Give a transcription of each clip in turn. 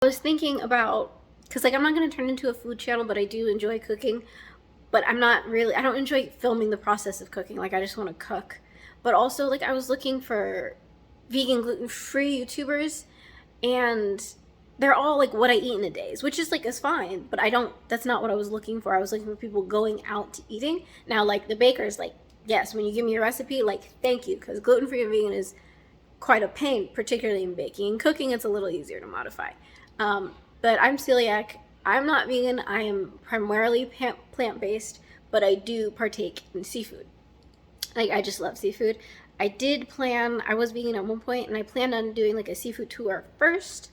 I was thinking about, because like I'm not going to turn into a food channel, but I do enjoy cooking. But I don't enjoy filming the process of cooking. Like I just want to cook. But also like I was looking for vegan gluten-free YouTubers, and they're all like what I eat in a day, which is like is fine, but that's not what I was looking for. I was looking for people going out to eating. Now like the bakers, like yes, when you give me a recipe, like thank you, because gluten-free and vegan is quite a pain, particularly in baking. In cooking, it's a little easier to modify. But I'm celiac. I'm not vegan. I am primarily plant-based, but I do partake in seafood. Like, I just love seafood. I was vegan at one point, and I planned on doing like a seafood tour first.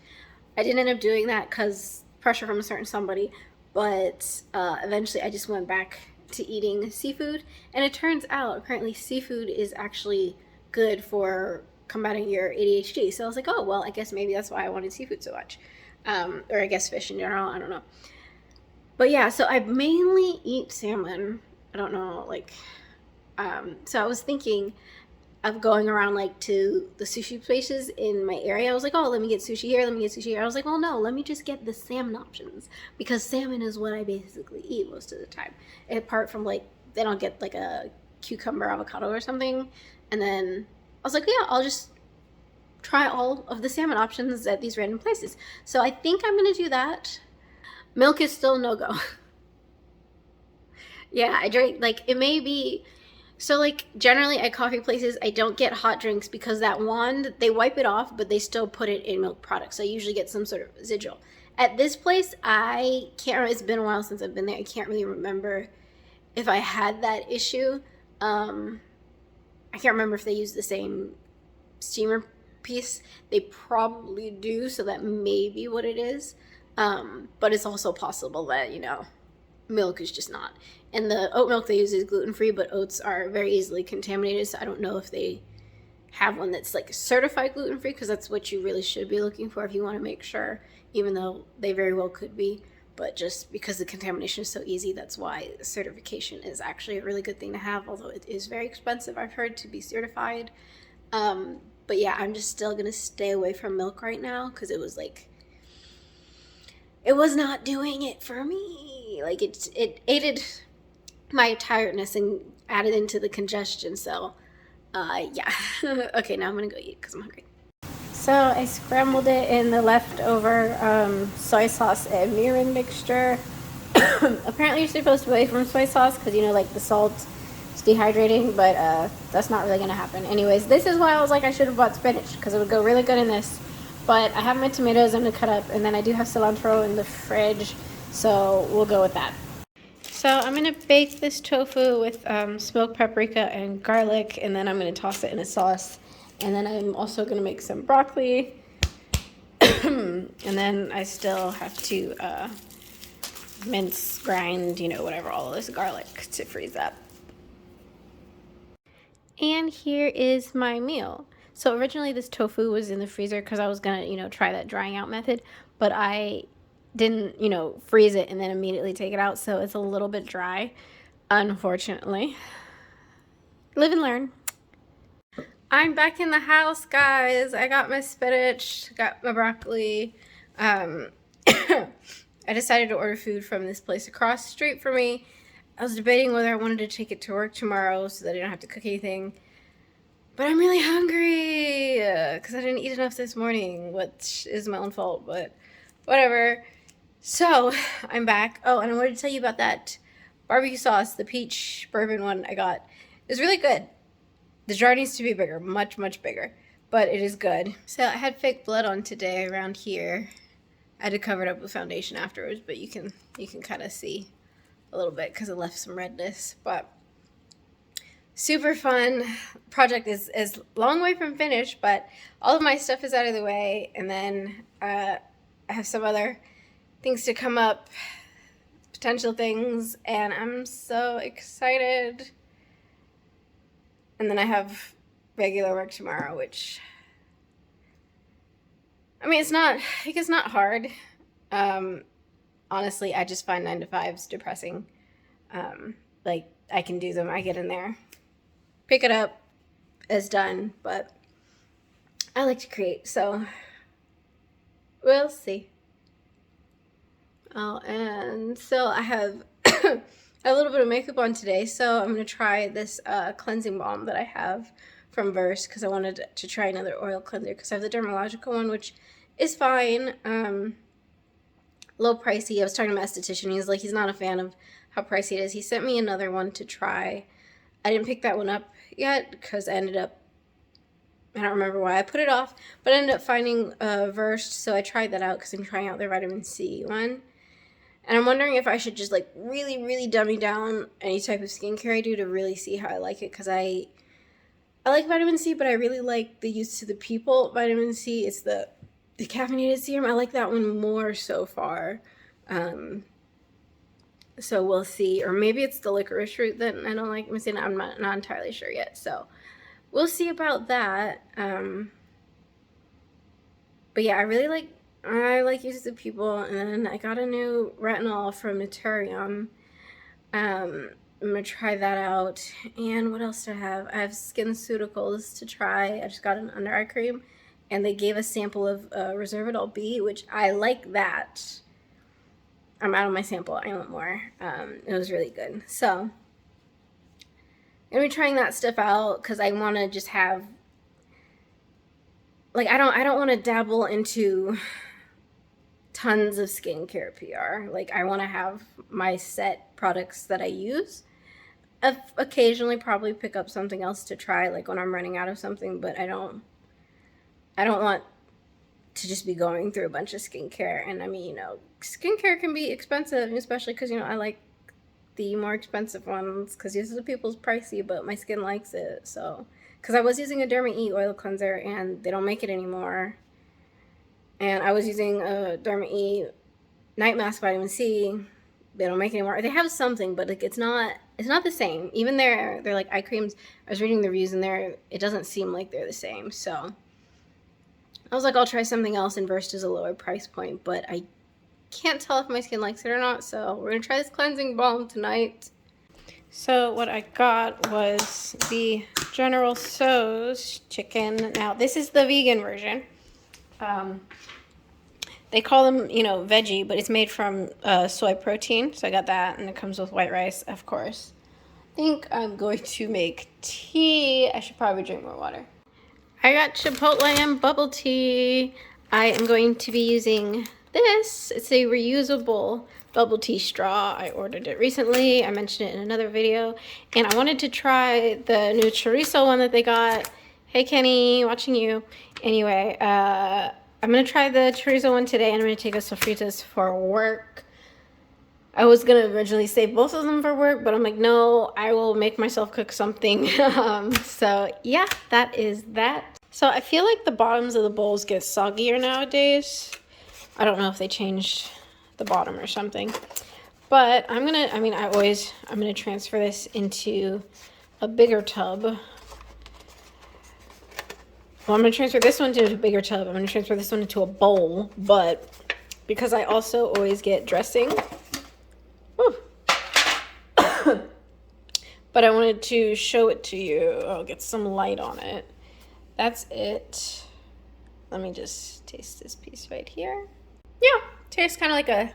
I didn't end up doing that because pressure from a certain somebody, but eventually I just went back to eating seafood. And it turns out, apparently, seafood is actually good for combating your ADHD. So I was like, oh, well, I guess maybe that's why I wanted seafood so much. Or I guess fish in general, I don't know. But yeah, so I mainly eat salmon. I don't know, like, so I was thinking of going around like to the sushi places in my area. I was like, oh, let me get sushi here, let me get sushi here. I was like, well, no, let me just get the salmon options, because salmon is what I basically eat most of the time. Apart from like, then I'll get like a cucumber avocado or something. And then I was like, yeah, I'll just try all of the salmon options at these random places. So I think I'm gonna do that. Milk is still no go. Yeah, I drink, like, it may be, so like generally at coffee places I don't get hot drinks because that wand, they wipe it off, but they still put it in milk products. So I usually get some sort of residual. At this place, I can't remember, it's been a while since I've been there. I can't really remember if I had that issue. I can't remember if they use the same steamer piece. They probably do, so that may be what it is. But it's also possible that, milk is just not. And the oat milk they use is gluten-free, but oats are very easily contaminated, so I don't know if they have one that's like certified gluten-free, because that's what you really should be looking for if you want to make sure, even though they very well could be. But just because the contamination is so easy, that's why certification is actually a really good thing to have, although it is very expensive, I've heard, to be certified. But yeah, I'm just still gonna stay away from milk right now, because it was not doing it for me. Like it aided my tiredness and added into the congestion. So yeah. Okay, now I'm gonna go eat because I'm hungry. So I scrambled it in the leftover soy sauce and mirin mixture. Apparently you're supposed to away from soy sauce because, like the salt is dehydrating, but that's not really gonna happen. Anyways, this is why I was like I should have bought spinach, because it would go really good in this. But I have my tomatoes I'm gonna cut up, and then I do have cilantro in the fridge, so we'll go with that. So I'm gonna bake this tofu with smoked paprika and garlic, and then I'm gonna toss it in a sauce. And then I'm also gonna make some broccoli. And then I still have to mince, grind, whatever, all of this garlic to freeze up. And here is my meal. So originally this tofu was in the freezer because I was gonna, try that drying out method, but I didn't, freeze it and then immediately take it out, so it's a little bit dry, unfortunately. Live and learn. I'm back in the house, guys. I got my spinach, got my broccoli. I decided to order food from this place across the street from me. I was debating whether I wanted to take it to work tomorrow so that I don't have to cook anything. But I'm really hungry because I didn't eat enough this morning, which is my own fault, but whatever. So I'm back. Oh, and I wanted to tell you about that barbecue sauce, the peach bourbon one I got. It was really good. The jar needs to be bigger, much, much bigger, but it is good. So I had fake blood on today around here. I had to cover it up with foundation afterwards, but you can kind of see a little bit because it left some redness. But super fun. Project is a long way from finished, but all of my stuff is out of the way, and then I have some other things to come up, potential things, and I'm so excited. And then I have regular work tomorrow, which, I mean, it's not hard. Honestly, I just find 9 to 5s depressing. Like, I can do them. I get in there, pick it up, it's done. But I like to create, so we'll see. Oh, and so I have a little bit of makeup on today, so I'm going to try this cleansing balm that I have from Verse because I wanted to try another oil cleanser because I have the dermalogical one, which is fine. A little pricey. I was talking to my esthetician. He's like, he's not a fan of how pricey it is. He sent me another one to try. I didn't pick that one up yet because I ended up, I don't remember why I put it off, but I ended up finding Versed, so I tried that out because I'm trying out their vitamin C one. And I'm wondering if I should just like really, really dummy down any type of skincare I do to really see how I like it. Because I like vitamin C, but I really like the Use to the People vitamin C. It's the caffeinated serum. I like that one more so far. So we'll see. Or maybe it's the licorice root that I don't like. I'm not entirely sure yet. So we'll see about that. But yeah, I like Use the People, and then I got a new retinol from Naturium. I'm gonna try that out. And what else do I have? I have SkinCeuticals to try. I just got an under eye cream, and they gave a sample of Reservedol B, which I like that. I'm out of my sample. I want more. It was really good. So I'm gonna be trying that stuff out because I want to just have, like, I don't want to dabble into tons of skincare PR. Like, I want to have my set products that I use. Occasionally probably pick up something else to try, like when I'm running out of something, but I don't want to just be going through a bunch of skincare. And I mean, you know, skincare can be expensive, especially because, you know, I like the more expensive ones because Use the People's pricey, but my skin likes it. So, because I was using a Derma E oil cleanser and they don't make it anymore. And I was using a Derma E night mask vitamin C. They don't make it anymore. They have something, but like it's not the same. Even they're like eye creams. I was reading the reviews and it doesn't seem like they're the same. So I was like, I'll try something else, and Versed is a lower price point, but I can't tell if my skin likes it or not. So we're gonna try this cleansing balm tonight. So what I got was the General Tso's chicken. Now this is the vegan version. They call them, you know, veggie, but it's made from soy protein. So I got that, and it comes with white rice, of course. I think I'm going to make tea. I should probably drink more water. I got Chipotle and bubble tea. I am going to be using this. It's a reusable bubble tea straw. I ordered it recently. I mentioned it in another video. And I wanted to try the new chorizo one that they got. Hey, Kenny, watching you. Anyway, I'm going to try the chorizo one today, and I'm going to take a sofritas for work. I was going to originally save both of them for work, but I'm like, no, I will make myself cook something. So yeah, that is that. So I feel like the bottoms of the bowls get soggier nowadays. I don't know if they changed the bottom or something. But I'm going to transfer this into a bigger tub. Well, I'm going to transfer this one to a bigger tub. I'm going to transfer this one into a bowl, but because I also always get dressing. But I wanted to show it to you. I'll get some light on it. That's it. Let me just taste this piece right here. Yeah, tastes kind of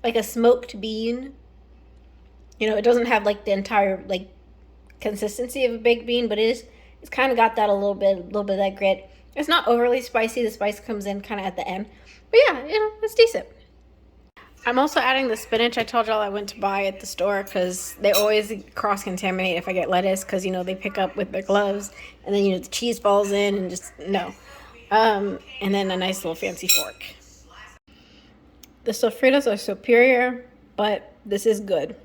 like a smoked bean. You know, it doesn't have like the entire like consistency of a baked bean, but it's kind of got that a little bit of that grit. It's not overly spicy. The spice comes in kind of at the end. But yeah, you know, it's decent. I'm also adding the spinach I told y'all I went to buy at the store because they always cross-contaminate if I get lettuce because, you know, they pick up with their gloves and then, you know, the cheese falls in and just, no. And then a nice little fancy fork. The sofritas are superior, but this is good.